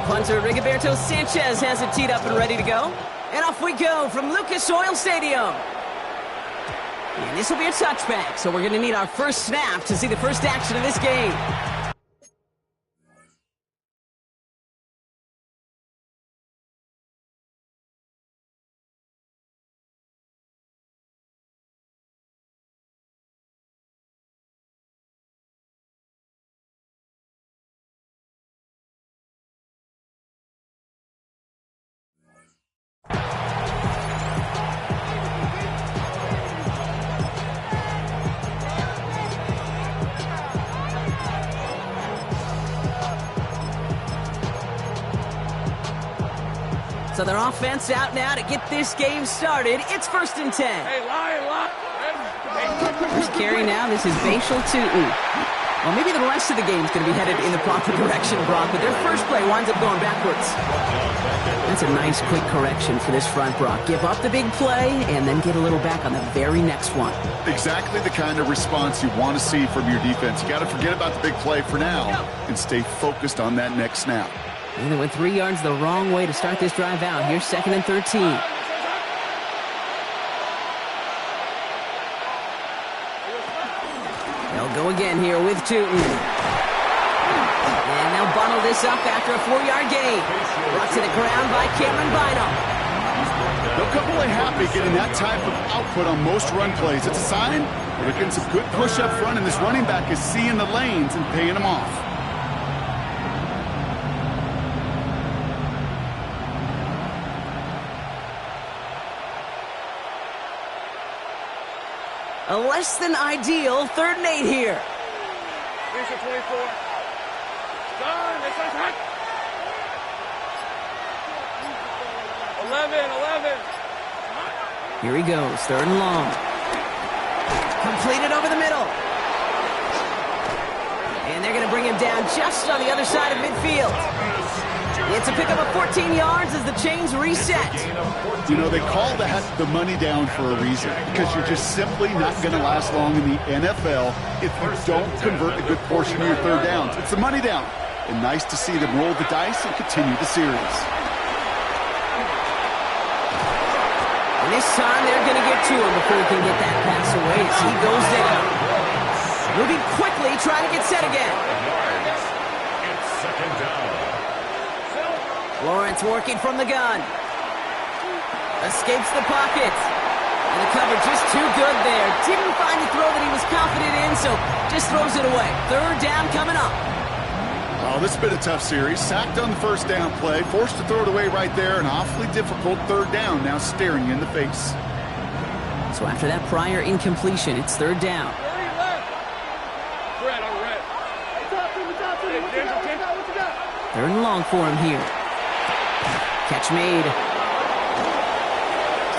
Punter Rigoberto Sanchez has it teed up and ready to go. And off we go from Lucas Oil Stadium. And this will be a touchback, so we're going to need our first snap to see the first action of this game. So their offense out now to get this game started. It's 1st and 10. Hey, lie. First carry now. This is Bashal Tootin. Well, maybe the rest of the game is going to be headed in the proper direction, Brock, but their first play winds up going backwards. That's a nice quick correction for this front, Brock. Give up the big play and then get a little back on the very next one. Exactly the kind of response you want to see from your defense. You got to forget about the big play for now and stay focused on that next snap. And they went 3 yards the wrong way to start this drive out. Here's 2nd and 13. They'll go again here with Tootin. And they'll bundle this up after a 4-yard gain. Brought to the ground by Cameron Bynum. They'll come away happy getting that type of output on most run plays. It's a sign that they're getting some good push up front, and this running back is seeing the lanes and paying them off. A less than ideal 3rd and 8 here. Here's your 24. Done. It's attack. 11. Here he goes, 3rd and long. Completed over the middle. And they're going to bring him down just on the other side of midfield. It's a pickup of 14 yards as the chains reset. You know, they call that the money down for a reason, because you're just simply not going to last long in the NFL if you don't convert a good portion of your 3rd downs. It's the money down. And nice to see them roll the dice and continue the series. And this time they're going to get to him before he can get that pass away as he goes down. Moving quickly, trying to get set again. It's 2nd down. Lawrence working from the gun. Escapes the pocket. And the cover just too good there. Didn't find the throw that he was confident in, so just throws it away. 3rd down coming up. Oh, this has been a tough series. Sacked on the 1st down play. Forced to throw it away right there. An awfully difficult 3rd down now staring you in the face. So after that prior incompletion, it's 3rd down. Red. 3rd and long for him here. Catch made.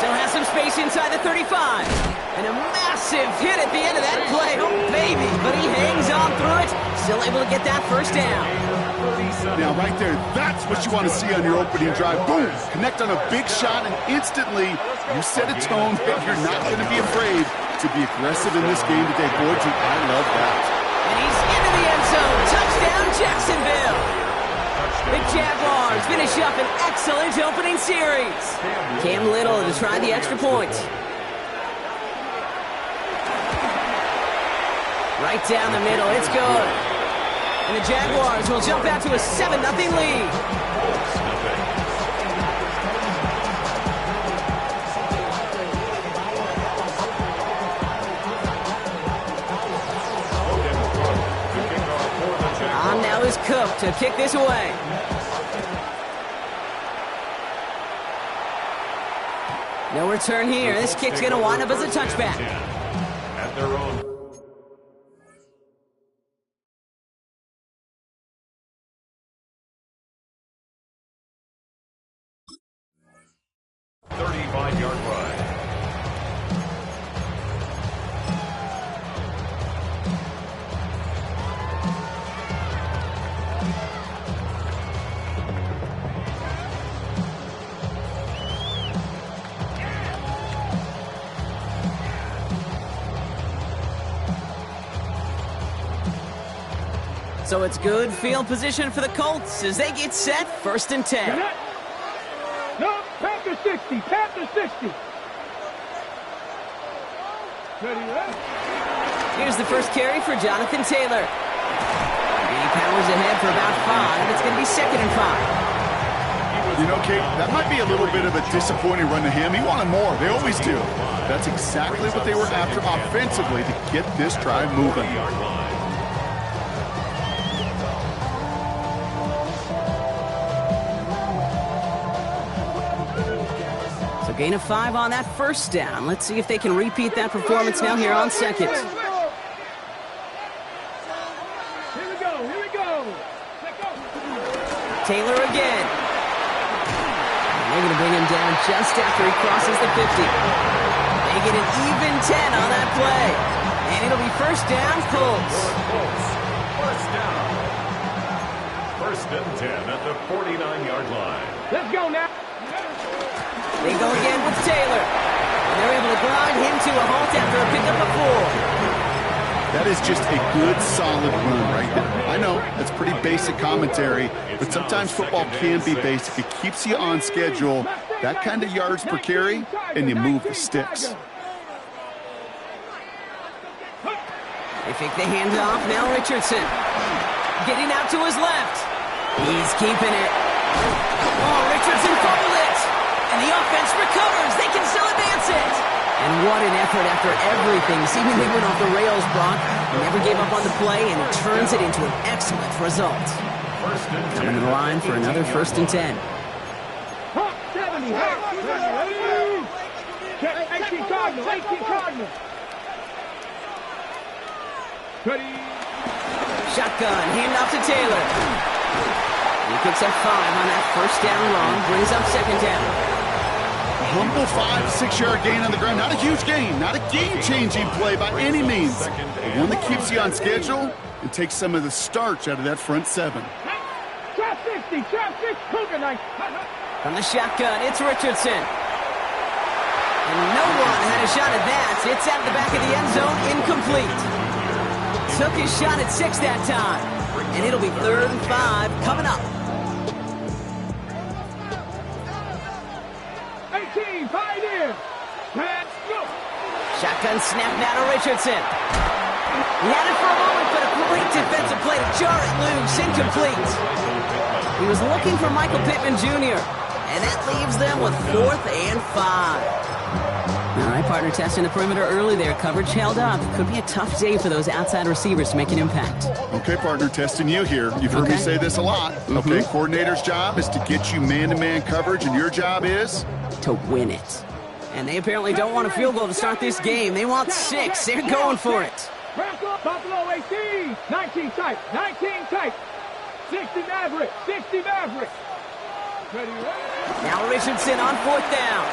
Still has some space inside the 35. And a massive hit at the end of that play. Oh, baby. But he hangs on through it. Still able to get that 1st down. Now, right there, that's what you want to see on your opening drive. Boom! Connect on a big shot, and instantly you set a tone that you're not going to be afraid to be aggressive in this game today. Boy, I love that. And he's into the end zone. Touchdown, Jacksonville. The Jaguars finish up an excellent opening series. Cam Little to try the extra point. Right down the middle, it's good. And the Jaguars will jump out to a 7-0 lead. On now is Cook to kick this away. No return here. This kick's going to wind up as a touchback. At their own. So it's good field position for the Colts as they get set, 1st and 10. No, Panther 60, Panther 60. Here's the first carry for Jonathan Taylor. He powers ahead for about 5. It's going to be 2nd and 5. You know, Kate, that might be a little bit of a disappointing run to him. He wanted more. They always do. That's exactly what they were after offensively to get this drive moving. So gain of 5 on that 1st down. Let's see if they can repeat that performance now here on 2nd. Here we go, here we go. Let's go. Taylor again. And they're going to bring him down just after he crosses the 50. They get an even 10 on that play. And it'll be 1st down, Colts. 1st down. 1st and 10 at the 49-yard line. Let's go now. They go again with Taylor. And they're able to grind him to a halt after a pickup of 4. That is just a good, solid run right there. I know, that's pretty basic commentary, but sometimes football can be basic. It keeps you on schedule, that kind of yards per carry, and you move the sticks. They fake the handoff. Now Richardson. Getting out to his left. He's keeping it. Oh, Richardson fumbled it. And the offense recovers. They can still advance it. And what an effort after everything seemingly went off the rails, Brock. He never gave up on the play, and he turns it into an excellent result. Coming to the line for another 1st and 10. 70. 18 Cardinals, 18 Cardinals. Shotgun, handoff to Taylor. He picks up 5 on that 1st down long, brings up 2nd down. A humble 5-6-yard gain on the ground. Not a huge gain, not a game-changing play by any means. But one that keeps you on schedule and takes some of the starch out of that front 7. Trap 60, Cougar Knight. From the shotgun, it's Richardson. And no one had a shot at that. It's out of the back of the end zone, incomplete. Took his shot at 6 that time. And it'll be 3rd and 5 coming up. 18, Pioneer. Let's go. Shotgun snap now to Richardson. He had it for a moment, but a great defensive play to jar it loose, incomplete. He was looking for Michael Pittman Jr., and that leaves them with 4th and 5. All right, partner, testing the perimeter early there. Coverage held up. Could be a tough day for those outside receivers to make an impact. Okay, partner, testing you here. You've heard me say this a lot. Okay, coordinator's job is to get you man-to-man coverage, and your job is? To win it. And they apparently don't want a field goal to start this game. They want 6. They're going for it. Buffalo 18, 19 tight, 19 tight. 60 Maverick, 60 Maverick. Now Richardson on 4th down.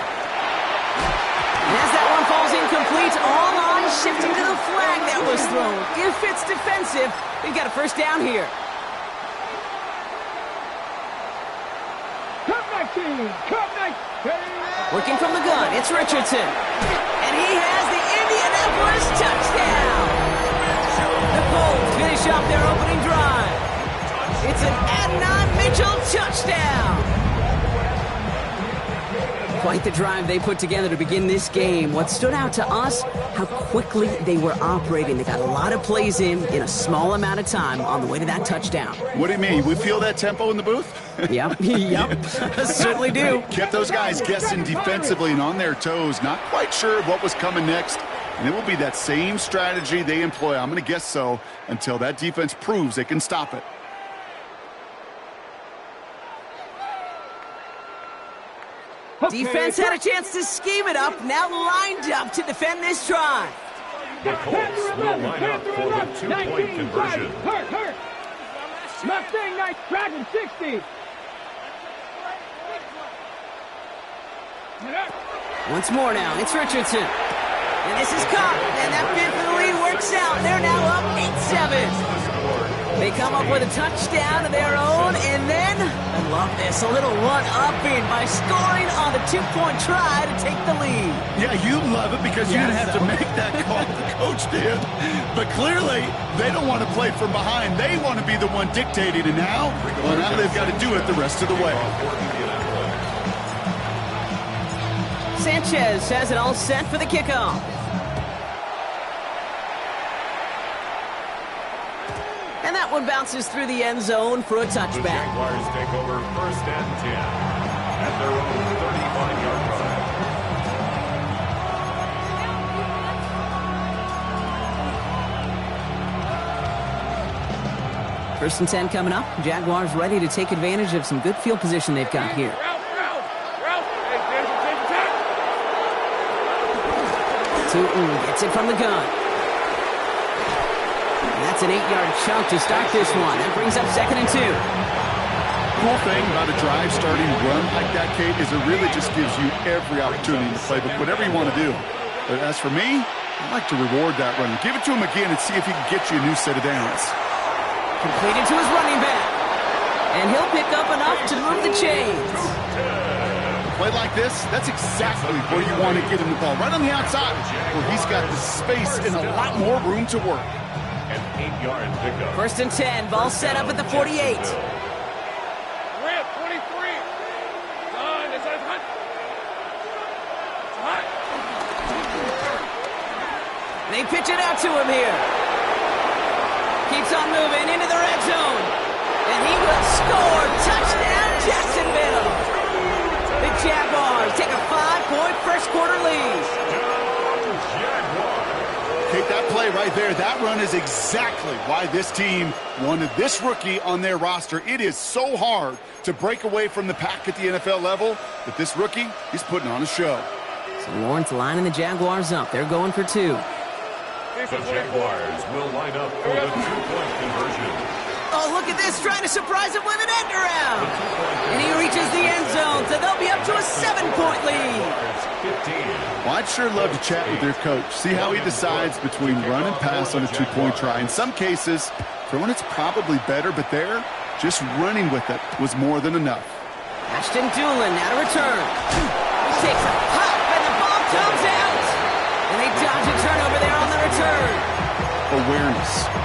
And as that one falls incomplete, all eyes shifting to the flag that was thrown. If it's defensive, they've got a 1st down here. Cup 19, Cup 19. Working from the gun, it's Richardson. And he has the Indianapolis touchdown. The Colts finish off their opening drive. It's an Adnan Mitchell touchdown. Quite the drive they put together to begin this game. What stood out to us, how quickly they were operating. They got a lot of plays in a small amount of time on the way to that touchdown. What do you mean? We feel that tempo in the booth? Yep, certainly do. Kept those guys guessing defensively and on their toes, not quite sure what was coming next. And it will be that same strategy they employ, I'm going to guess so, until that defense proves they can stop it. Defense had a chance to scheme it up, now lined up to defend this drive. The Colts will line up for the 2-point conversion. Hurt. Mustang Knight, Dragon 60. Once more now, it's Richardson. And this is caught, and that bid for the lead works out. They're now up 8-7. They come up with a touchdown of their own, and then a long off this. A little one-upping by scoring on the two-point try to take the lead. Yeah, you love it because you didn't have to make that call. The coach did. But clearly, they don't want to play from behind. They want to be the one dictating. And now, well, now they've got to do it the rest of the way. Sanchez has it all set for the kickoff. And that one bounces through the end zone for a touchback. The Jaguars take over 1st and 10 at their own 35-yard line. 1st and 10 coming up. Jaguars ready to take advantage of some good field position they've got here. Tootin gets it from the gun. And that's an 8-yard chunk to start this one. That brings up 2nd and 2. Cool thing about a drive starting run like that, Kate, is it really just gives you every opportunity to play whatever you want to do. But as for me, I'd like to reward that run. Give it to him again and see if he can get you a new set of downs. Completed to his running back. And he'll pick up enough to move the chains. Play like this, that's exactly where you want to get him the ball. Right on the outside, where he's got the space and a lot more room to work. An 8-yard pickup. 1st and 10, ball set up at the 48. Rip, 23. Son, this is hot. Hot. They pitch it out to him here. Keeps on moving into the red zone. And he will score. Touchdown, Jacksonville. The Jaguars take a 5-point first-quarter lead. Kate, that play right there, that run is exactly why this team wanted this rookie on their roster. It is so hard to break away from the pack at the NFL level, but this rookie, he's putting on a show. So Lawrence lining the Jaguars up. They're going for 2. The Jaguars will line up for the 2-point conversion. Oh, look at this, trying to surprise him with an end around. And he reaches the end zone, so they'll be up to a 7-point lead. Well, I'd sure love to chat with their coach, see how he decides between run and pass on a 2-point try. In some cases, throwing it's probably better, but there, just running with it was more than enough. Ashton Doolin now to return. He takes a hop, and the ball comes out. And they dodge a turnover there on the return.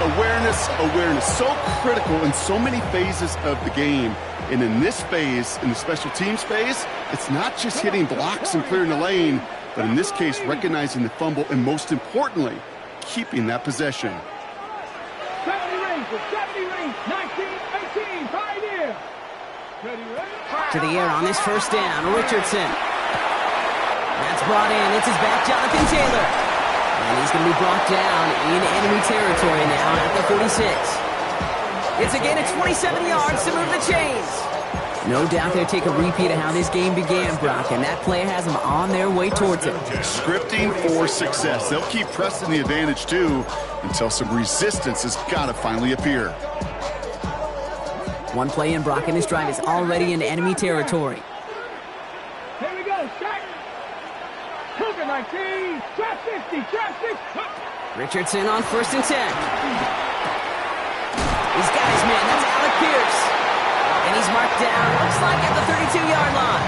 Awareness. So critical in so many phases of the game. And in this phase, in the special teams phase, it's not just hitting blocks and clearing the lane, but in this case, recognizing the fumble and most importantly, keeping that possession. 70 range, 19, 18, right here. To the air on this 1st down, Richardson. That's brought in. It's his back, Jonathan Taylor. And he's going to be brought down in enemy territory now at the 46. It's again at 27 yards to move the chains. No doubt they'll take a repeat of how this game began, Brock, and that play has them on their way towards it. Scripting for success. They'll keep pressing the advantage, too, until some resistance has got to finally appear. One play in, Brock, and this drive is already in enemy territory. Here we go, shot. Cougar 19, trap 50, trap 6. Richardson on 1st and 10. He's got his man. That's Alec Pierce. And he's marked down, looks like at the 32-yard line.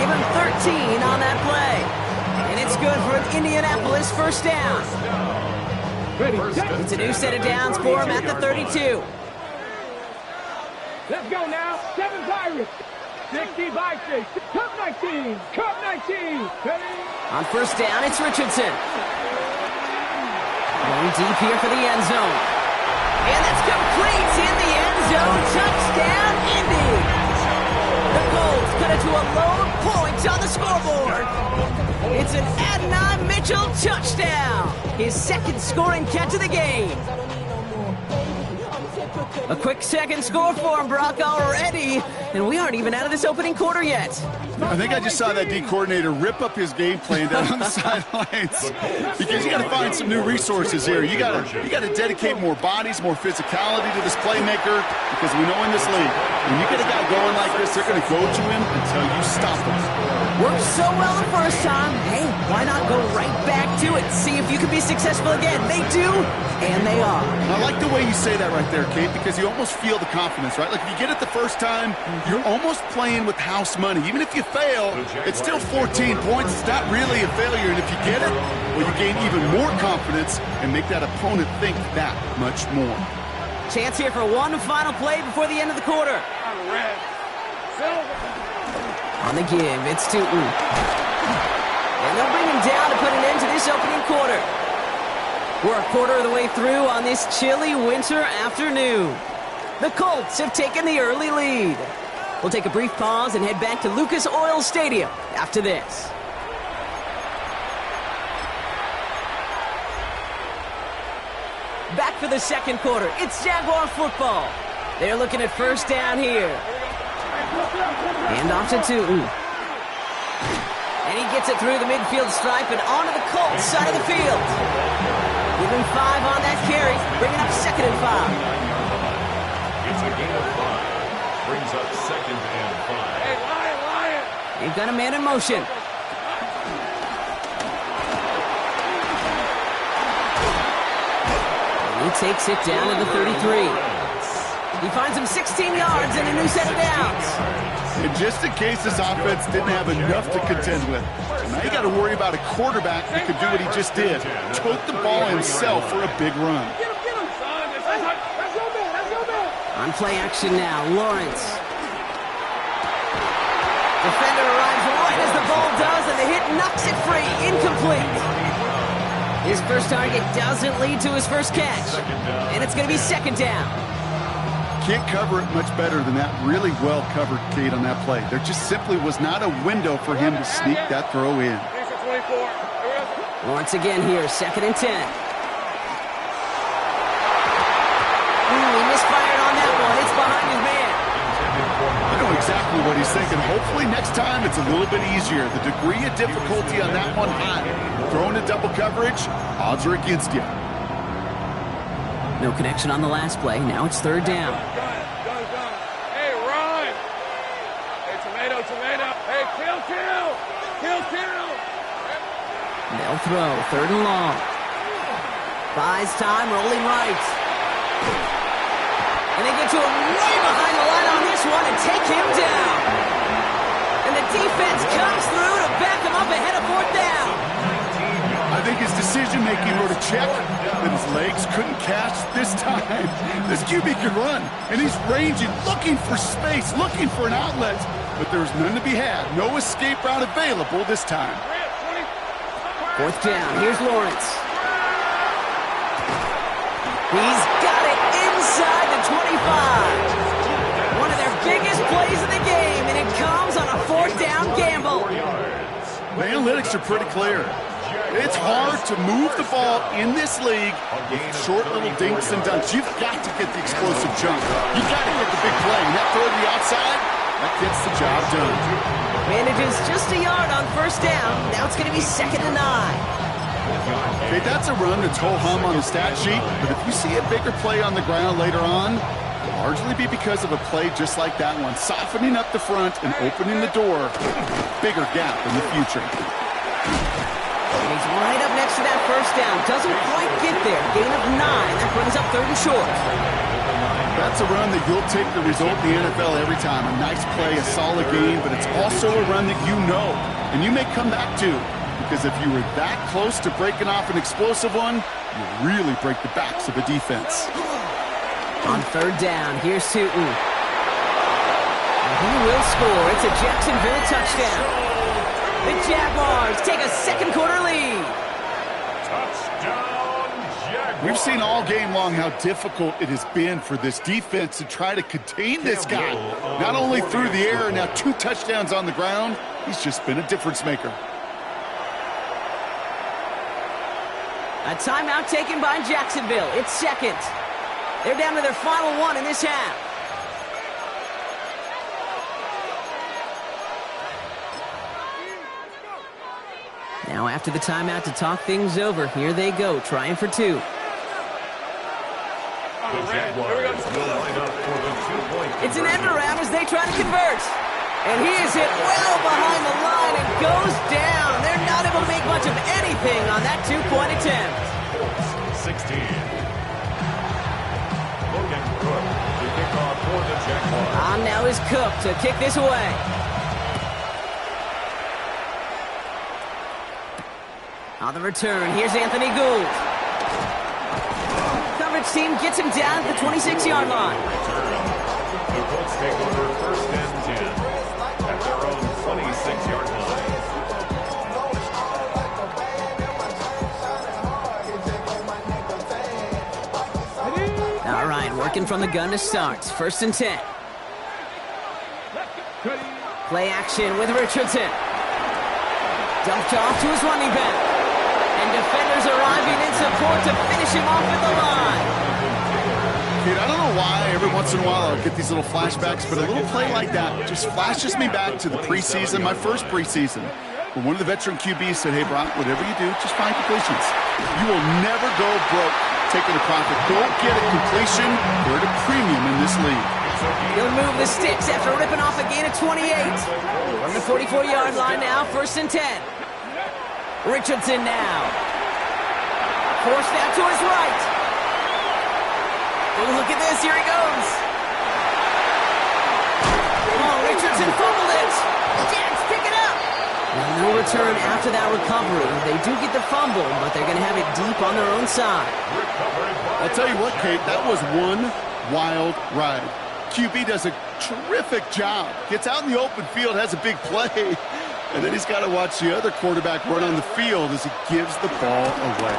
Give him 13 on that play. And it's good for an Indianapolis 1st down. It's a new set of downs for him at the 32. Let's go now. 7 Pirates. 60 by 6. Cup 19. Cup 19. On 1st down, it's Richardson. Going deep here for the end zone. And that's complete in the end zone. Touchdown, Indy. The Coltz cut it to a load point on the scoreboard. It's an Adonai Mitchell touchdown. His 2nd scoring catch of the game. A quick 2nd score for him, Brock, already. And we aren't even out of this opening quarter yet. I think I just saw that D coordinator rip up his game plan down on the sidelines. Because you got to find some new resources here. You got to dedicate more bodies, more physicality to this playmaker, because we know in this league, When you get a guy going like this, they're going to go to him until you stop him. Worked so well the first time. Hey, why not go right back to it? See if you can be successful again. They do, and they are. I like the way you say that right there, Kate, because you almost feel the confidence, right? Like if you get it the first time, you're almost playing with house money. Even if you fail, it's still 14 points. It's not really a failure. And if you get it, well, you gain even more confidence and make that opponent think that much more. Chance here for one final play before the end of the quarter. On the give, it's Tootin. And they'll bring him down to put an end to this opening quarter. We're a quarter of the way through on this chilly winter afternoon. The Colts have taken the early lead. We'll take a brief pause and head back to Lucas Oil Stadium after this. Back for the second quarter. It's Jaguar football. They're looking at first down here. Hand off to Tootin. And he gets it through the midfield stripe and onto the Colts side of the field. Give him 5 on that carry, bringing up 2nd and 5. It's a gain of 5. Brings up 2nd and 5. Hey, Lion! They've got a man in motion. He takes it down to the 33. He finds him 16 yards and a new set of downs. And just in case this offense didn't have enough to contend with, now you got to worry about a quarterback that could do what he just did. Tote the ball himself for a big run. Get him, son! Let's go, man! On play action now, Lawrence. Defender arrives right as the ball does, and the hit knocks it free. Incomplete. His first target doesn't lead to his first catch. And it's going to be 2nd down. Can't cover it much better than that. Really well covered, Kate, on that play. There just simply was not a window for him to sneak that throw in. Lawrence again here, 2nd and 10. He misfired on that one. It's behind his man. I know exactly what he's thinking. Hopefully next time it's a little bit easier. The degree of difficulty on that one high. Throwing a double coverage, odds are against you. No connection on the last play. Now it's 3rd down. Hey, run! Hey, tomato! Hey, kill! They'll throw, 3rd and long. Buys time, rolling right. And they get to him right behind the line on this one and take him down. And the defense comes through to back him up ahead of 4th down. I think his decision-making wrote a check that his legs couldn't catch this time. This QB can run, and he's ranging, looking for space, looking for an outlet. But there's none to be had. No escape route available this time. 4th down. Here's Lawrence. He's got it inside the 25. One of their biggest plays of the game, and it comes on a 4th down gamble. The analytics are pretty clear. It's hard to move the ball in this league with short little dinks and dunks. You've got to get the explosive jump. You've got to get the big play. And that throw to the outside, that gets the job done. Manages just a yard on 1st down. Now it's going to be 2nd and 9. Okay, that's a run that's ho-hum on the stat sheet. But if you see a bigger play on the ground later on, it'll largely be because of a play just like that one. Softening up the front and opening the door. Bigger gap in the future. And he's right up next to that 1st down. Doesn't quite get there. Gain of 9. That brings up 3rd and short. That's a run that you'll take the result in the NFL every time. A nice play, a solid game, but it's also a run that you know, and you may come back to. Because if you were that close to breaking off an explosive one, you really break the backs of a defense. On 3rd down, here's Tootin. And he will score. It's a Jacksonville touchdown. The Jaguars take a 2nd quarter lead. Touchdown, Jaguars. We've seen all game long how difficult it has been for this defense to try to contain this guy. Not only through the air, now 2 touchdowns on the ground. He's just been a difference maker. A timeout taken by Jacksonville. It's 2nd. They're down to their final 1 in this half. Now after the timeout to talk things over, here they go, trying for 2. The Jaguars will line up for the 2-point It's an end around. around as they try to convert. And he is hit well behind the line and goes down. They're not able to make much of anything on that two-point attempt. 16. Logan Cook to kick off for the Jaguars. On now is Cook to kick this away. On the return, here's Anthony Gould. Coverage team gets him down at the 26-yard line. The Colts take over first and 10 at their own 26-yard line. All right, working from the gun to start. First and 10. Play action with Richardson. Dumped off to his running back. And defenders arriving in support to finish him off at the line. Dude, I don't know why every once in a while I'll get these little flashbacks, but a little play like that just flashes me back to the preseason, my first preseason, where one of the veteran QBs said, hey, Brock, whatever you do, just find completions. You will never go broke taking a profit. Don't get a completion. They're at a premium in this league. He'll move the sticks after ripping off a gain of 28. From the 44-yard line now, first and 10. Richardson now. Forced out to his right. Oh, look at this. Here he goes. Oh, Richardson fumbled it. Jets pick it up. Now, no return after that recovery. They do get the fumble, but they're going to have it deep on their own side. I'll tell you what, Kate, that was one wild ride. QB does a terrific job. Gets out in the open field, has a big play. And then he's got to watch the other quarterback run on the field as he gives the ball away.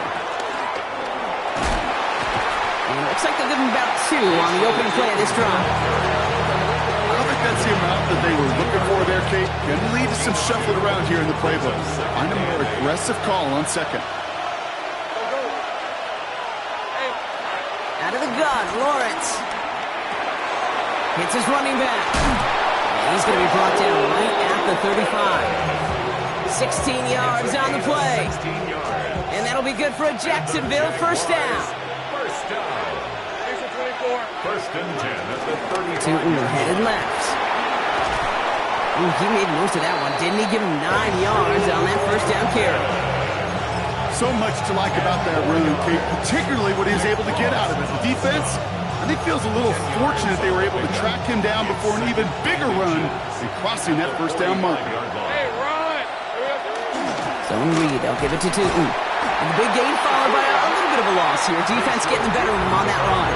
And it looks like they'll give him about 2 on the opening play of this drive. I don't think that's the amount that they were looking for there, Kate. Going to lead to some shuffling around here in the playbook. Find a more aggressive call on second. Out of the gun, Lawrence. Hits his running back. He's going to be brought down right at the 35. 16 yards on the play. And that'll be good for a Jacksonville first down. First and 10 at the 35. Tootin headed left. Ooh, he made most of that one, didn't he? Give him 9 yards on that first down carry. So much to like about that run, Kate, particularly what he was able to get out of it. The defense, I think, feels a little fortunate they were able to track him down before an even bigger run and crossing that first down marker. Hey, run! Zone read, they'll give it to Tootin. And the big gain followed by a little bit of a loss here. Defense getting the better of him on that run.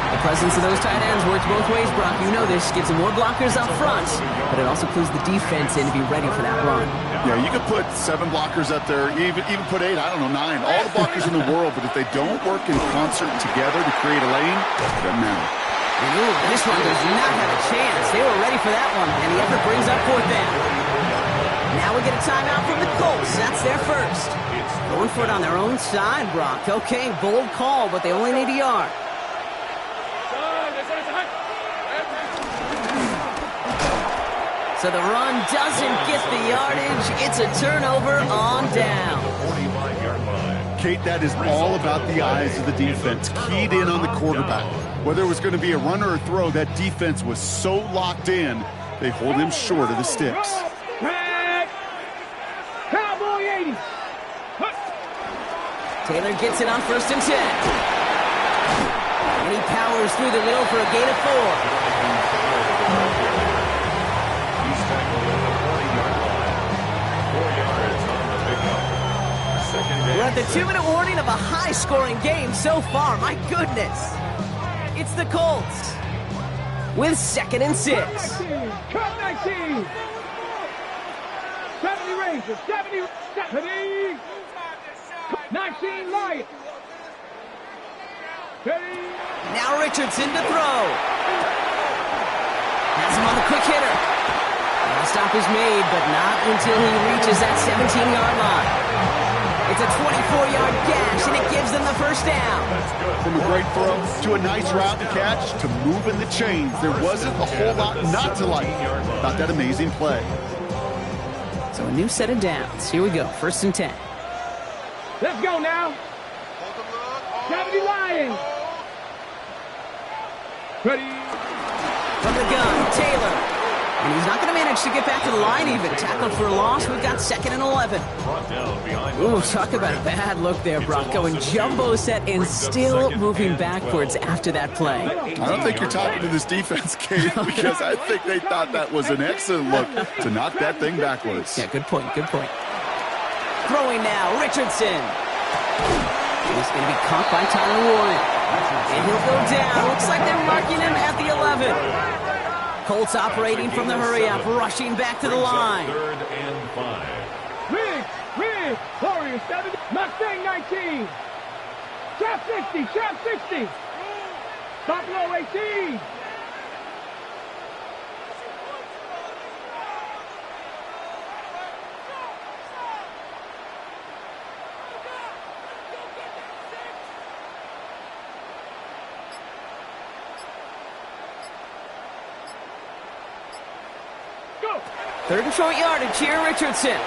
The presence of those tight ends works both ways, Brock. You know this. Gets some more blockers up front, but it also clues the defense in to be ready for that run. Yeah, you could put 7 blockers up there, even put 8, I don't know, 9. All the blockers in the world, but if they don't work in concert together to create a lane, it doesn't matter. And ooh, this one does not have a chance. They were ready for that one, and the effort brings up fourth down. Now we get a timeout from the Colts. That's their first. Going for it on their own side, Brock. Okay, bold call, but they only need a yard. So the run doesn't get the yardage. It's a turnover on down. 45-yard line. Kate, that is all about the eyes of the defense, keyed in on the quarterback. Whether it was going to be a run or a throw, that defense was so locked in, they hold him short of the sticks. Cowboy 80. Taylor gets it on first and 10. And he powers through the middle for a gain of 4. He's tackled at the 40-yard line. 4 yards on the pickup. Second down. We're at the 2-minute warning of a high-scoring game so far. My goodness. It's the Colts with second and 6. Cut 19. 70 Rangers. 70. 19 Lions. Now Richardson to throw. Has him on the quick hitter. And the stop is made, but not until he reaches that 17-yard line. It's a 24-yard gash, and it gives them the first down. From a great throw to a nice route and catch to moving the chains, there wasn't a whole lot not to like about that amazing play. So a new set of downs. Here we go, first and 10. Let's go now. 70 Lions. Ready. From the gun. Taylor. And he's not going to manage to get back to the line even. Tackled for a loss. We've got 2nd and 11. Ooh, talk about a bad look there, Brock. Going jumbo set and still moving backwards after that play. I don't think you're talking to this defense, Kate, because I think they thought that was an excellent look to knock that thing backwards. Yeah, good point, good point. Throwing now, Richardson. He's going to be caught by Tyler Warren. And he'll go down. Looks like they're marking him at the 11. Coltz operating from the hurry-up, rushing back to the line. 3rd and 5. Riggs, Warriors 7, Mustang 19. Trap 60. Buffalo 18. Go. 3rd and short yardage here, Richardson.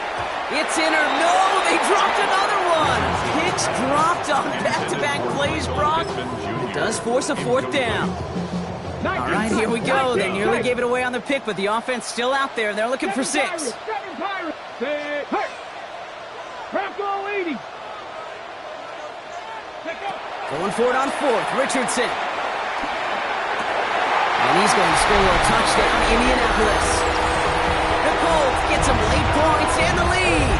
It's in or no, they dropped another one. Picks dropped on back-to-back plays, Brock. It does force a 4th down. All right, here we go. They nearly gave it away on the pick, but the offense still out there. They're looking for 6. 7 Pirates. Bronco 80. Going for it on 4th, Richardson. And he's going to score a touchdown, Indianapolis. The Colts get some late points and the lead.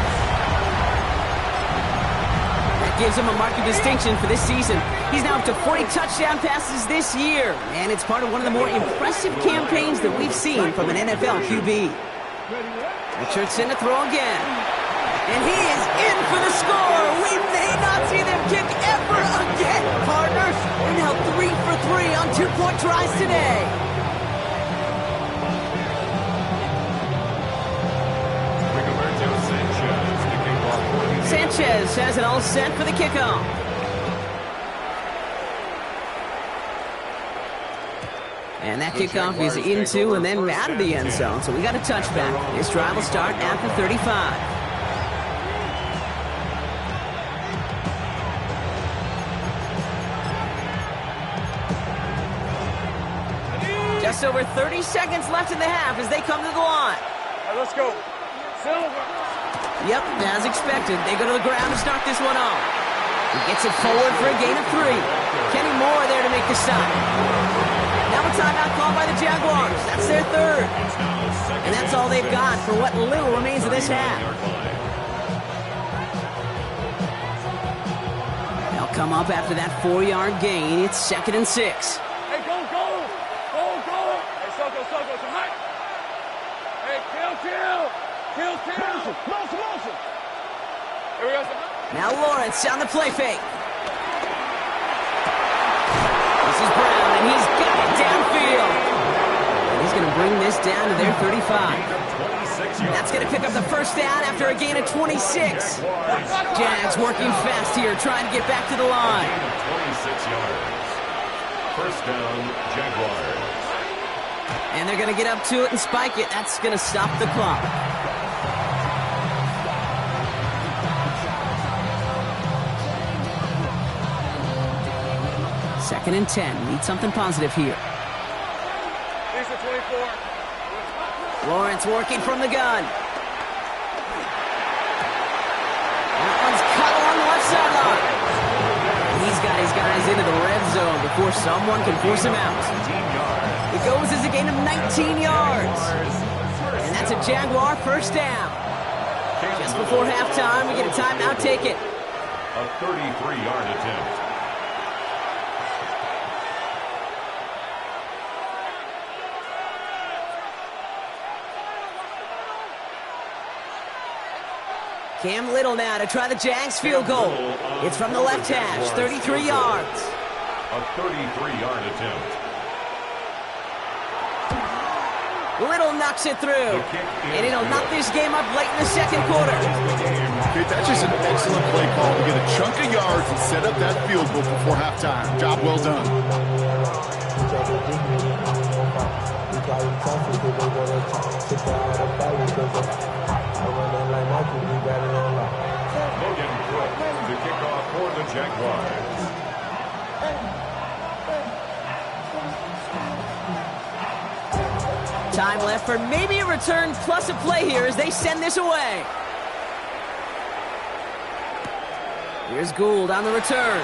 That gives him a mark of distinction for this season. He's now up to 40 touchdown passes this year, and it's part of one of the more impressive campaigns that we've seen from an NFL QB. Richardson to throw again. And he is in for the score. We may not see them kick ever again, partners. They're now 3 for 3 on 2-point tries today. Sanchez has it all set for the kickoff. And that kickoff is into and then out of the end zone. So we got a touchback. This drive will start at the 35. Just over 30 seconds left in the half as they come to the line. All right, let's go. Silver. Yep, as expected, they go to the ground to start this one off. He gets it forward for a gain of 3. Kenny Moore there to make the stop. Now a timeout called by the Jaguars. That's their 3rd. And that's all they've got for what little remains of this half. They'll come up after that 4-yard gain. It's 2nd and 6. Hey, go. Hey, Soko, tonight. Hey, kill. Motion. Here we go. Now Lawrence on the play fake. This is Brown, and he's got it downfield. And he's going to bring this down to their 35. That's going to pick up the 1st down after a gain of 26. Jags working fast here, trying to get back to the line. 26 yards. 1st down, Jaguars. And they're going to get up to it and spike it. That's going to stop the clock. 2nd and 10. Need something positive here. These are 24. Lawrence working from the gun. That one's cut along the left sideline. He's got his guys into the red zone before someone can force him out. It goes as a gain of 19 yards. And that's a Jaguar 1st down. Just before halftime, we get a timeout. Take it. A 33-yard attempt. Cam Little now to try the Jags field goal. It's from the left hash, 33 yards. A 33-yard attempt. Little knocks it through. And it'll knock this game up late in the 2nd quarter. Okay, that's just an excellent play call to get a chunk of yards and set up that field goal before halftime. Job well done. Logan Brooks to kick off for the Jaguars. Time left for maybe a return plus a play here as they send this away. Here's Gould on the return.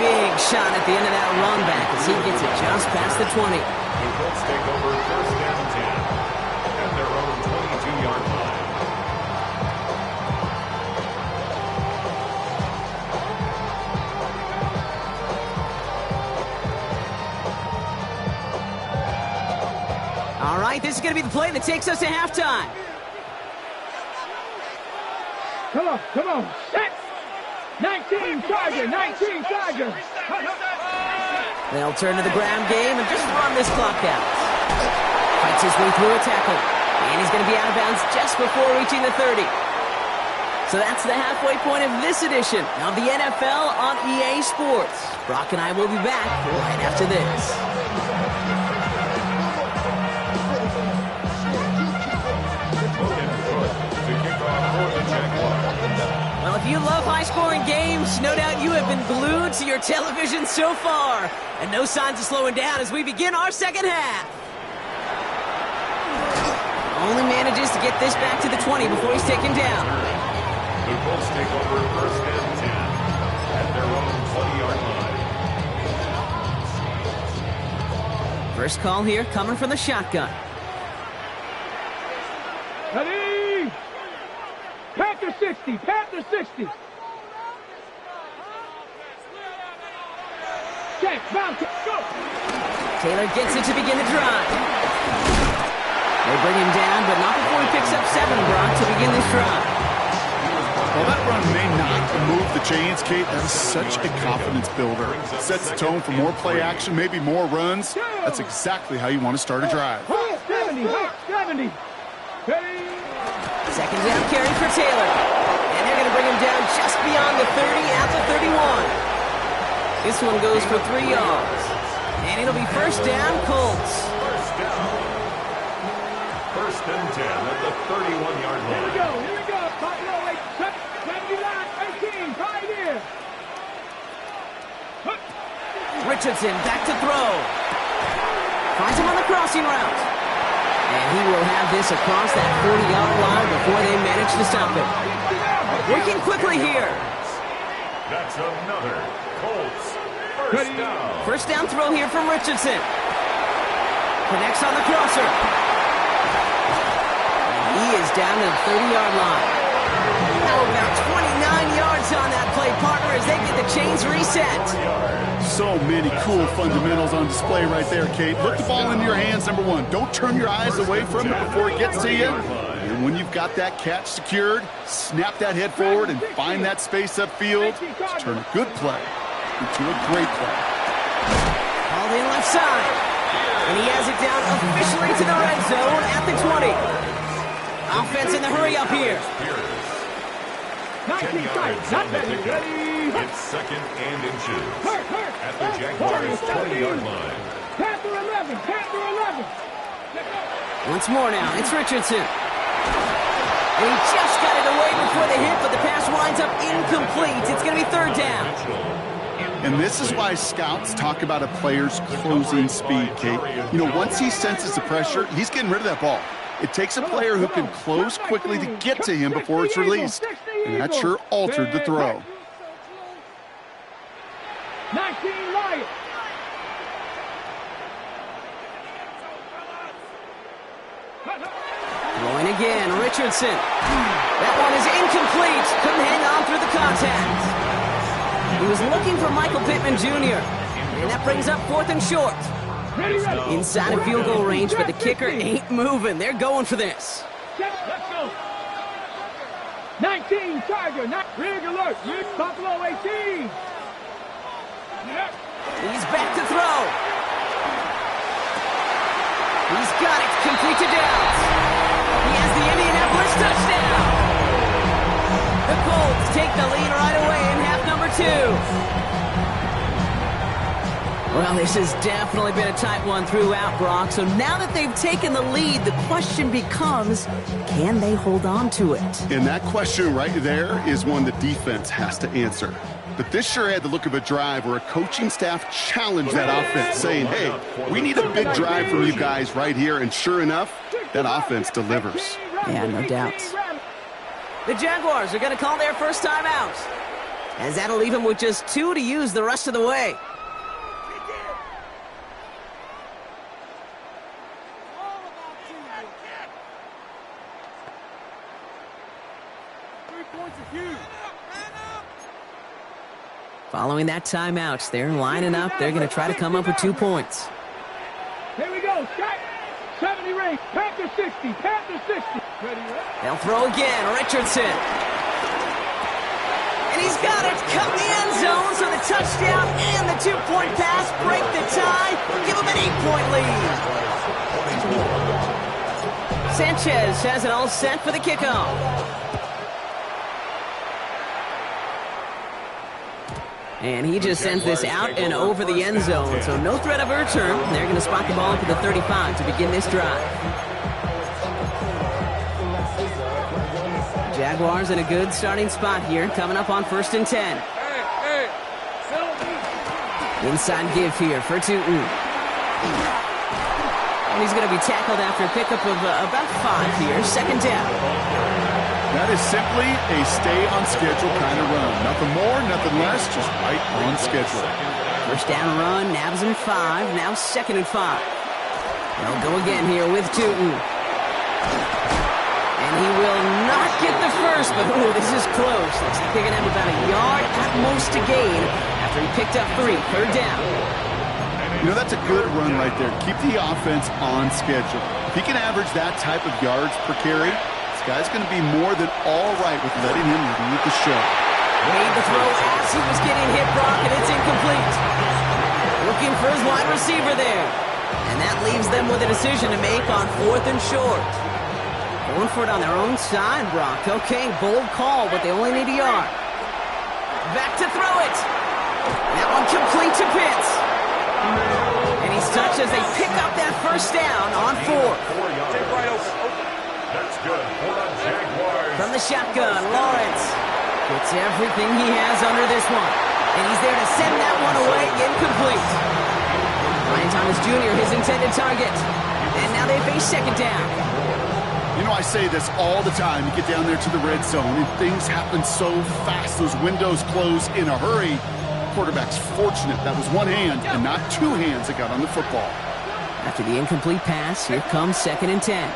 Big shot at the end of that run back as he gets it just past the 20. The Colts take over first and 10 at their own 22-yard line. All right, this is going to be the play that takes us to halftime. Come on, set! 19 Tiger, 19 Tiger! They'll turn to the ground game and just run this clock out. Fights his way through a tackle, and he's going to be out of bounds just before reaching the 30. So that's the halfway point of this edition of the NFL on EA Sports. Brock and I will be back right after this. Well, if you love high-scoring games, no doubt you have been glued to your television so far. And no signs of slowing down as we begin our second half. Only manages to get this back to the 20 before he's taken down. The Colts take over first and 10 at their own 20-yard line. First call here coming from the shotgun. Ready! Panther 60, Panther 60. Check, bounce, go! Taylor gets it to begin the drive. They bring him down, but not before he picks up 7, Brock, to begin this drive. Well, that run may not move the chains, Kate. That is such a confidence builder. It sets the tone for more play action, maybe more runs. That's exactly how you want to start a drive. 70, 70. Ready? Second down carry for Taylor. And they're going to bring him down just beyond the 30 at the 31. This one goes for 3 yards. And it'll be first down, Colts. First and 10 at the 31-yard line. Here we go. Top low, 79, 18, right here. Richardson back to throw. Finds him on the crossing route. And he will have this across that 40-yard line before they manage to stop it. Working quickly here. That's another Colts first down. First down throw here from Richardson. Connects on the crosser. And he is down to the 30-yard line. Now about 29 yards on that play, partner, as they get the chains reset. So many cool fundamentals on display right there, Kate. Put the ball into your hands, number one. Don't turn your eyes away from it before it gets to you. And when you've got that catch secured, snap that head forward and find that space upfield to turn a good play into a great play. Called in left side. And he has it down officially to the red zone at the 20. Offense in the hurry up here. 19 tight, not ready. It's second and inches at the Jaguars' 20-yard line. Panther 11, Panther 11. Once more now, it's Richardson. And he just got it away before the hit, but the pass winds up incomplete. It's going to be third down. And this is why scouts talk about a player's closing speed, Kate. You know, once he senses the pressure, he's getting rid of that ball. It takes a player who can close quickly to get to him before it's released. And that sure altered the throw. 19 Lions. Throwing again, Richardson. That one is incomplete. Couldn't hang on through the contact. He was looking for Michael Pittman Jr. And that brings up 4th and short. Inside of field goal range, but the kicker ain't moving. They're going for this. Let's go. 19 Tiger, rig alert, Buffalo 18. He's back to throw. He's got it, complete to Downs. He has the Indianapolis touchdown. The Colts take the lead right away in half number 2. Well, this has definitely been a tight one throughout, Brock. So now that they've taken the lead, the question becomes, can they hold on to it? And that question right there is one the defense has to answer. But this sure had the look of a drive where a coaching staff challenged that offense, saying, hey, we need a big drive from you guys right here. And sure enough, that offense delivers. Yeah, no doubt. The Jaguars are going to call their first time out, as that'll leave them with just 2 to use the rest of the way. Following that timeout, they're lining up. They're going to try to come up with 2 points. Here we go, Scott. 70 rate, Panther 60, Panther 60. Ready, right? They'll throw again, Richardson. And he's got it, cut the end zone, so the touchdown and the 2-point pass break the tie, give him an 8-point lead. Sanchez has it all set for the kickoff. And he just sends this out and over the end zone, so no threat of a return. They're going to spot the ball up at the 35 to begin this drive. Jaguars in a good starting spot here, coming up on 1st and 10. Inside give here for Tootin. And he's going to be tackled after a pickup of about 5 here, 2nd down. That is simply a stay-on-schedule kind of run. Nothing more, nothing less, just right on schedule. First down run, nabs him 5, now 2nd and 5. They'll go again here with Tootin. And he will not get the first, but this is close. Looks like they're going to have about a yard at most to gain after he picked up 3, 3rd down. You know, that's a good run right there. Keep the offense on schedule. If he can average that type of yards per carry, guy's going to be more than all right with letting him lead the show. Made the throw as he was getting hit, Brock, and it's incomplete. Looking for his wide receiver there. And that leaves them with a decision to make on 4th and short. Going for it on their own side, Brock. Okay, bold call, but they only need a yard. Back to throw it. That one complete to Pitts. And he's touched as they pick up that first down on 4th. That's good. From the shotgun, Lawrence gets everything he has under this one. And he's there to send that one away, incomplete. Ryan Thomas Jr., his intended target. And now they face 2nd down. You know, I say this all the time. You get down there to the red zone, and things happen so fast. Those windows close in a hurry. Quarterback's fortunate that was one hand and not 2 hands that got on the football. After the incomplete pass, here comes 2nd and 10.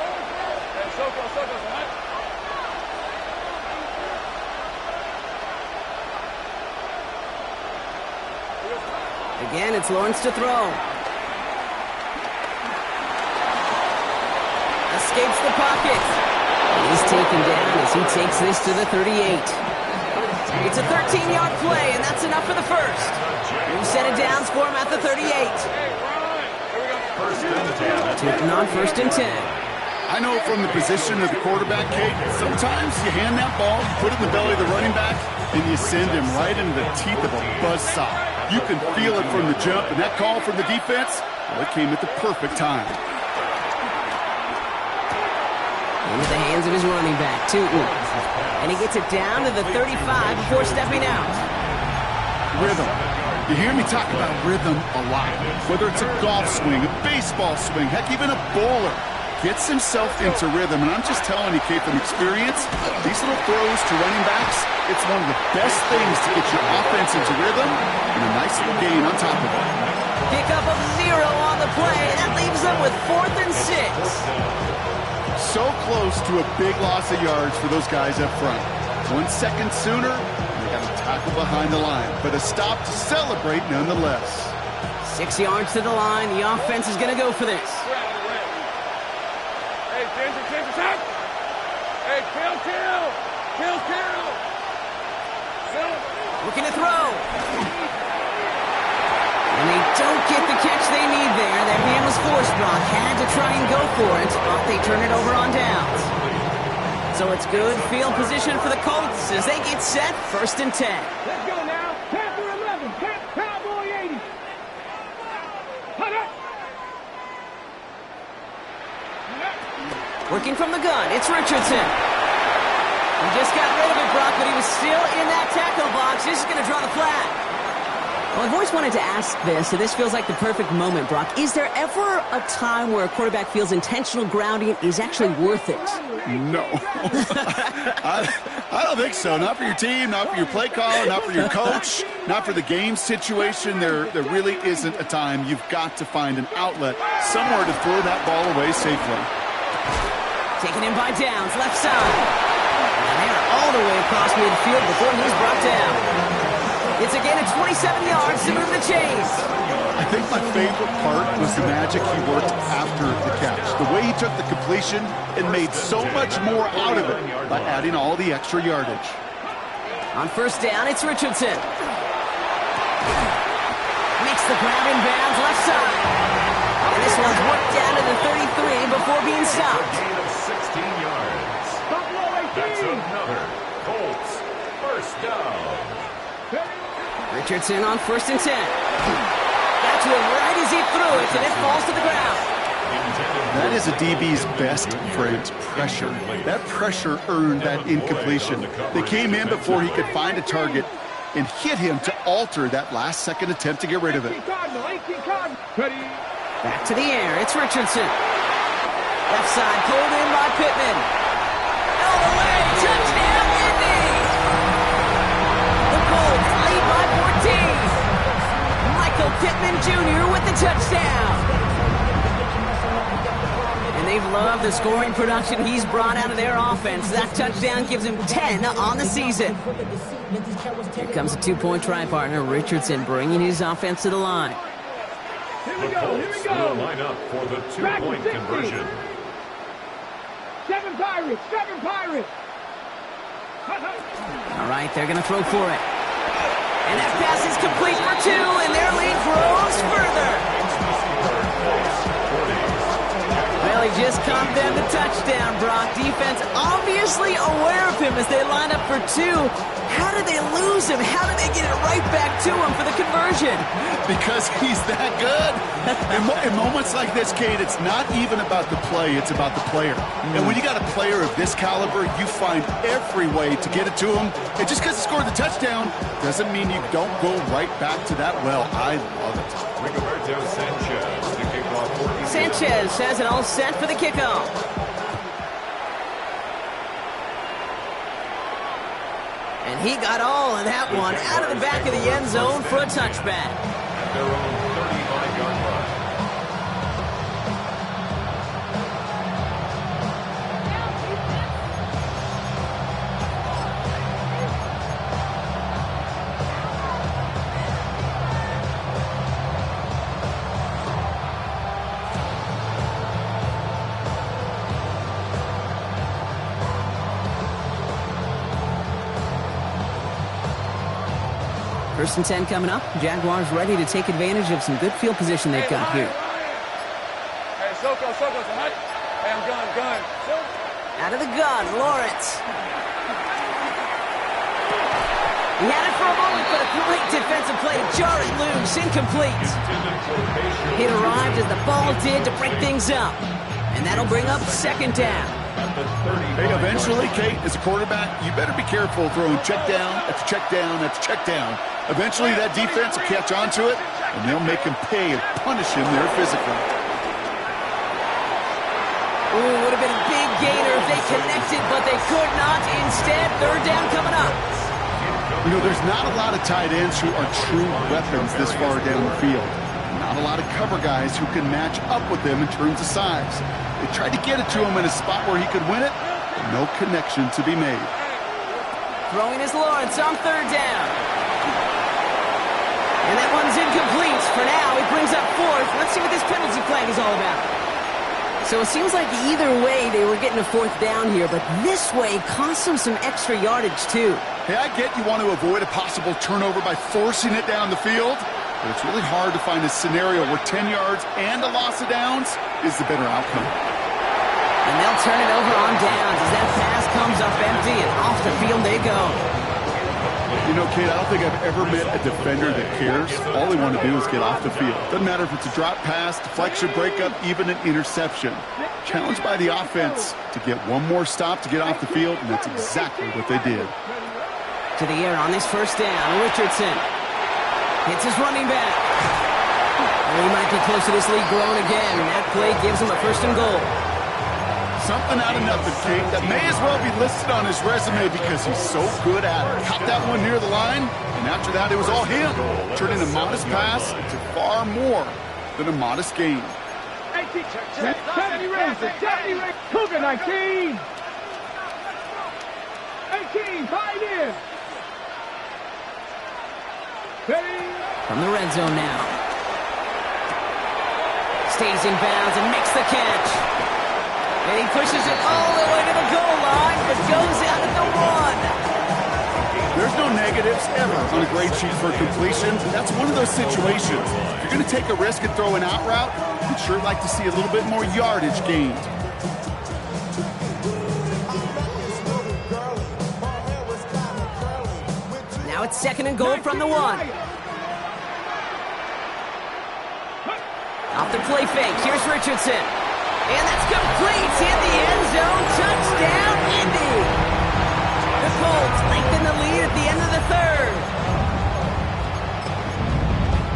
Again, it's Lawrence to throw. Escapes the pocket. He's taken down as he takes this to the 38. It's a 13-yard play, and that's enough for the first. New set of downs for him at the 38. Tootin on 1st and 10. I know from the position of the quarterback, Kate, sometimes you hand that ball, put it in the belly of the running back, and you send him right into the teeth of a buzzsaw. You can feel it from the jump, and that call from the defense, well, it came at the perfect time. Into the hands of his running back, Tootin. And he gets it down to the 35 before stepping out. Rhythm. You hear me talk about rhythm a lot. Whether it's a golf swing, a baseball swing, heck, even a bowler. Gets himself into rhythm, and I'm just telling you, Kate, from experience, these little throws to running backs, it's one of the best things to get your offense into rhythm and a nice little gain on top of it. Pickup of 0 on the play. That leaves them with 4th and 6. So close to a big loss of yards for those guys up front. 1 second sooner, they got a tackle behind the line, but a stop to celebrate nonetheless. 6 yards to the line. The offense is going to go for this. Hey, kill. Looking to throw. And they don't get the catch they need there. That hand was forced, Brock. Had to try and go for it, but they turn it over on downs. So it's good field position for the Colts as they get set, 1st and 10. Let's go now. Panther 11, Cowboy 80. Working from the gun, it's Richardson. He just got rid of it, Brock, but he was still in that tackle box. This is going to draw the flag. Well, I've always wanted to ask this, and this feels like the perfect moment, Brock. Is there ever a time where a quarterback feels intentional grounding is actually worth it? No. I don't think so. Not for your team, not for your play caller, not for your coach, not for the game situation. There really isn't a time. You've got to find an outlet, somewhere to throw that ball away safely. Taken in by Downs, left side. And they're all the way across midfield before he's brought down. It's a gain of 27 yards to move the chains. I think my favorite part was the magic he worked after the catch. The way he took the completion and made so much more out of it by adding all the extra yardage. On first down, it's Richardson. Makes the grab in bounds, left side. And this one's worked down to the 33 before being stopped. Gain of 16 yards. That's another Coltz first down. Richardson on first and 10. Got to it right as he threw it, and it falls to the ground. That is a DB's best friend, pressure. That pressure earned that incompletion. They came in before he could find a target and hit him to alter that last-second attempt to get rid of it. Back to the air, it's Richardson. Left side, pulled in by Pittman. All the way, touchdown, Indy! The Colts lead by 14. Michael Pittman Jr. with the touchdown. And they've loved the scoring production he's brought out of their offense. That touchdown gives him 10 on the season. Here comes a two-point try partner, Richardson, bringing his offense to the line. The Colts will line up for the two-point conversion. 7 Pirates, 7 Pirates. All right, they're going to throw for it. And that pass is complete for 2, and their lead grows further. Well, he just caught them the touchdown, Brock. Defense obviously aware of him as they line up for 2. How did they lose him? How did they get it right back to him for the conversion? Because he's that good. In moments like this, Kate, it's not even about the play, it's about the player. And when you got a player of this caliber, you find every way to get it to him. And just because he scored the touchdown doesn't mean you don't go right back to that well. I love it. Rigoberto Sanchez to kick off 14. Sanchez has it all set for the kickoff. And he got all of that one out of the back of the end zone for a touchback. At their own 35-yard line. First and 10 coming up. Jaguars ready to take advantage of some good field position they've got here. Hey, Soko, hey, I'm gun. Out of the gun, Lawrence. He had it for a moment, but a great defensive play to jar it loose, incomplete. It arrived as the ball did to break things up. And that'll bring up second down. Hey, eventually, Kate, as a quarterback, you better be careful throwing check down after check down after check down. Eventually, that defense will catch on to it, and they'll make him pay and punish him there physically. Ooh, would have been a big gainer if they connected, but they could not. Instead, third down coming up. You know, there's not a lot of tight ends who are true weapons this far down the field. Not a lot of cover guys who can match up with them in terms of size. They tried to get it to him in a spot where he could win it, but no connection to be made. Throwing is Lawrence on third down. And that one's incomplete for now. It brings up fourth. Let's see what this penalty flag is all about. So it seems like either way they were getting a fourth down here, but this way cost them some extra yardage too. Hey, I get you want to avoid a possible turnover by forcing it down the field, but it's really hard to find a scenario where 10 yards and a loss of downs is the better outcome. And they'll turn it over on downs as that pass comes up empty and off the field they go. You know, Kate, I don't think I've ever met a defender that cares. All they want to do is get off the field. Doesn't matter if it's a drop pass, deflection, breakup, even an interception. Challenged by the offense to get one more stop to get off the field, and that's exactly what they did. To the air on this first down. Richardson hits his running back. Well, he might be close to this lead growing again, and that play gives him a first and goal. Something out of nothing, Kate. That may as well be listed on his resume because he's so good at it. Caught that one near the line, and after that, it was all him. Turning a modest pass into far more than a modest gain. Cougar 19. 18, fight in. From the red zone now. Stays in bounds and makes the catch. And he pushes it all the way to the goal line, but goes out at the 1. There's no negatives ever on a grade sheet for completion. That's one of those situations. If you're going to take a risk and throw an out route, you'd sure like to see a little bit more yardage gained. Now it's second and goal from the 1. Off the play fake, here's Richardson. And that's complete in the end zone. Touchdown, Indy. The Colts lengthen the lead at the end of the third.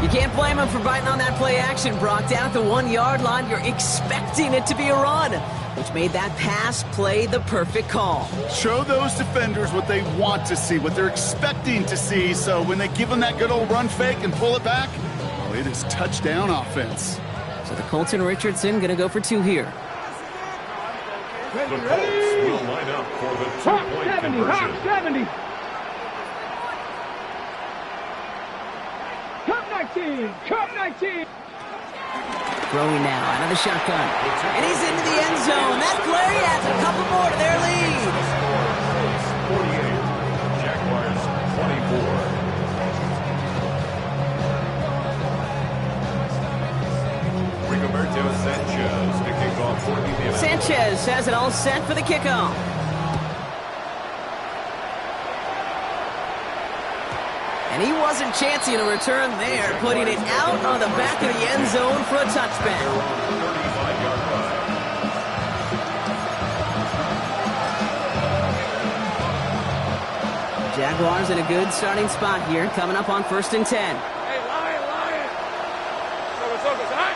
You can't blame him for biting on that play action, Brock. Down at the 1-yard line, you're expecting it to be a run, which made that pass play the perfect call. Show those defenders what they want to see, what they're expecting to see. So when they give them that good old run fake and pull it back, well, it is touchdown offense. So the Colts and Richardson going to go for 2 here. The Colts will line up for the two-point conversion. 70. Cup 19. Cup 19. Throwing now out of the shotgun. And he's into the end zone. That play adds a couple more to their lead. 48. Jaguars 24. Sanchez to kick off for Indiana. Sanchez has it all set for the kickoff. And he wasn't chancing a return there, putting it out on the back of the end zone for a touchback. 35-yard line. Jaguars in a good starting spot here, coming up on 1st and 10. Hey, Lion. Focus, hot.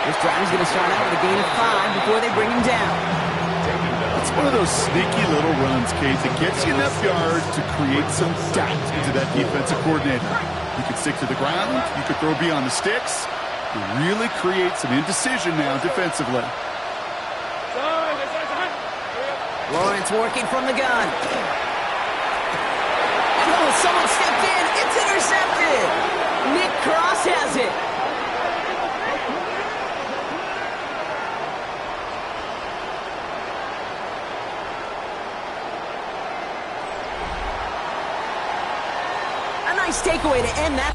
This drive is going to start out with a gain of 5 before they bring him down. It's one of those sneaky little runs, Kate, that gets you enough yards to create some doubt into that defensive coordinator. You could stick to the ground, you could throw beyond the sticks, and really create some indecision now defensively. Lawrence working from the gun. Oh, someone stepped in. It's intercepted. Nick Cross has it. A nice takeaway to end that.